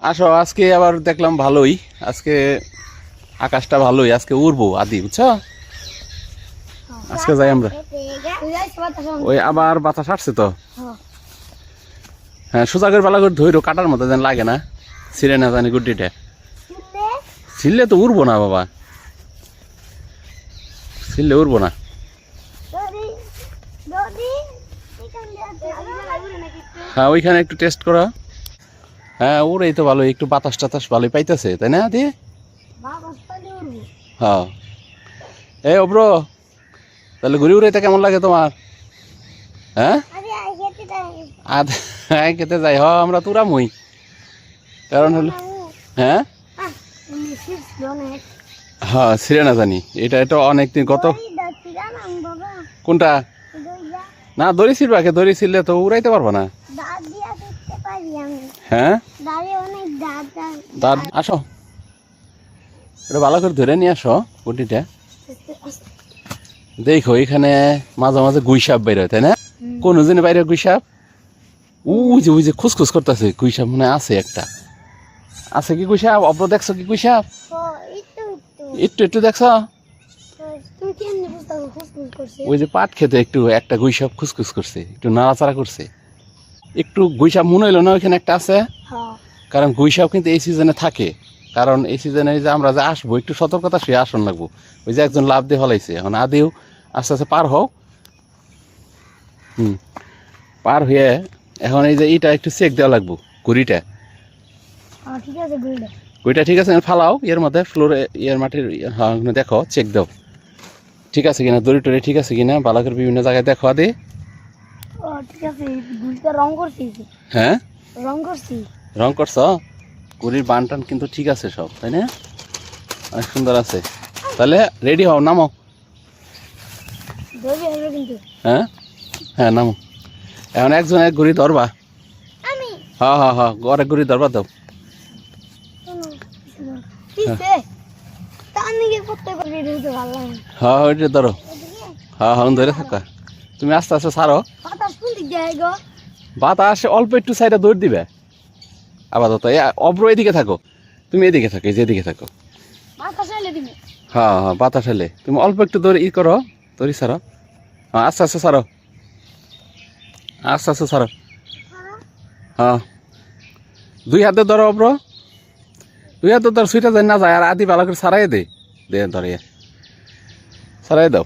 আসো, আজকে আবার দেখলাম ভালোই, আজকে আকাশটা ভালোই, আজকে উড়বো আদি, বুঝছো? আজকে যাই আমরা। ওই আবার বাতাস আসছে তো। হ্যাঁ, সোজা করে পালা করে ধরো, কাটার মতো যেন লাগে না, ছিঁড়ে না জানি গুড্ডিটা। ছিললে তো উড়বো না বাবা, ছিললে উড়বো না। হ্যাঁ, ওইখানে একটু টেস্ট করো। হ্যাঁ, উড়েই তো ভালোই, একটু বাতাস টাতাস ভালোই পাইতেছে, তাই না দি? হ্যাঁ। এই অব্র, তাহলে ঘুরে উড়াইতে কেমন লাগে তোমার? হ্যাঁ, খেতে যাই। হ, আমরা তো উড়ামই, কারণ হলো হ্যাঁ হ্যাঁ ছিঁড়ে না জানি, এটা অনেকদিন গত। কোনটা? না, দড়ি ছিঁড়বা, দড়ি ছিঁড়লে তো উড়াইতে পারবো না। হ্যাঁ, দাঁত আসো, এটা ভালো করে ধরে নিয়ে আসো গুটিটা। দেখো এখানে মাঝে মাঝে গুইসাপ বাইরে, তাই না? কোন জনে বাইরে গুইসাপ? ওই যে খুসখুস করতেছে গুইসাপ, মনে আছে একটা। আছে কি গুইসাপ? অব্র দেখছো কি গুইসাপ? একটু একটু দেখছো? ওই যে পাট খেতে একটু একটা গুইসাপ খুসখুস করছে, একটু নাড়াচাড়া করছে। একটু গুইসাপ মনে হইলো না ওইখানে একটা আছে? কারণ গুইসাপ কিন্তু এই সিজনে থাকে, কারণ এই সিজনে যে আমরা যে আসবো একটু সতর্কতা সে আসন লাগবো। ওই যে একজন লাভ দিয়ে হলাইছে, এখন আদিও আস্তে আস্তে পার হও। পার হয়ে এখন এই যে এইটা একটু চেক দেওয়া লাগবো, ঘুড়িটা। ঘুড়িটা ঠিক আছে ফালাও এর মধ্যে, ফ্লোরে ইয়ের মাটির। হ্যাঁ, দেখো চেক দাও ঠিক আছে কিনা, দড়ি টড়ি ঠিক আছে কিনা, ভালো করে বিভিন্ন জায়গায় দেখো আদি। হ্যাঁ, রং করছো? ঘুড়ির বান টান কিন্তু ঠিক আছে সব, তাই না? অনেক সুন্দর আছে। তাহলে রেডি হও, নামো। হ্যাঁ হ্যাঁ, নামো। এখন একজন এক ঘুড়ি ধরবা। হ্যাঁ হ্যাঁ হ্যাঁ, ঘরে ঘুড়ি ধরবা দাও। হ্যাঁ, ওইটা ধরো। হ্যাঁ হ্যাঁ, ধরে থাকা। তুমি আস্তে আস্তে ছাড়ো। বাতাস অল্প একটু সাইডে দৌড় দিবে আপাতত। অব্র এদিকে থাকো, তুমি এদিকে থাকো, এই যে এদিকে থাকো। হ্যাঁ হ্যাঁ, বাতাস এলে তুমি অল্প একটু দৌড় করো, দড়ি ছাড়ো। হ্যাঁ, আস্তে আস্তে ছাড়ো, আস্তে আস্তে ছাড়ো। হ্যাঁ, দুই হাতে ধরো অব্র, দুই হাতে ধর, সুইটা যায় না যায়। আর আদি ভালো করে ছাড়াই দে, ধরে ছাড়াই দাও।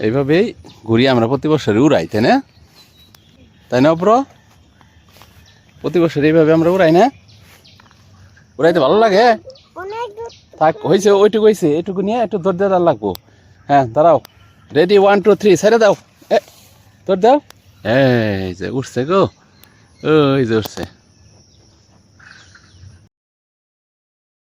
এইভাবেই ঘুরি আমরা প্রতি বছরে উড়াই, তাই না? তাই না অব্র? প্রতি বছর এইভাবে আমরা উড়াই না? উড়াইতে ভালো লাগে। থাক, হয়েছে ওইটুকু, হয়েছে এটুকু নিয়ে একটু দৌড় দেওয়ার লাগবো। হ্যাঁ, দাঁড়াও, রেডি, 1 2 3, ছেড়ে দাও। দৌড় দাও। এই যে উঠছে গো, ওই যে উঠছে।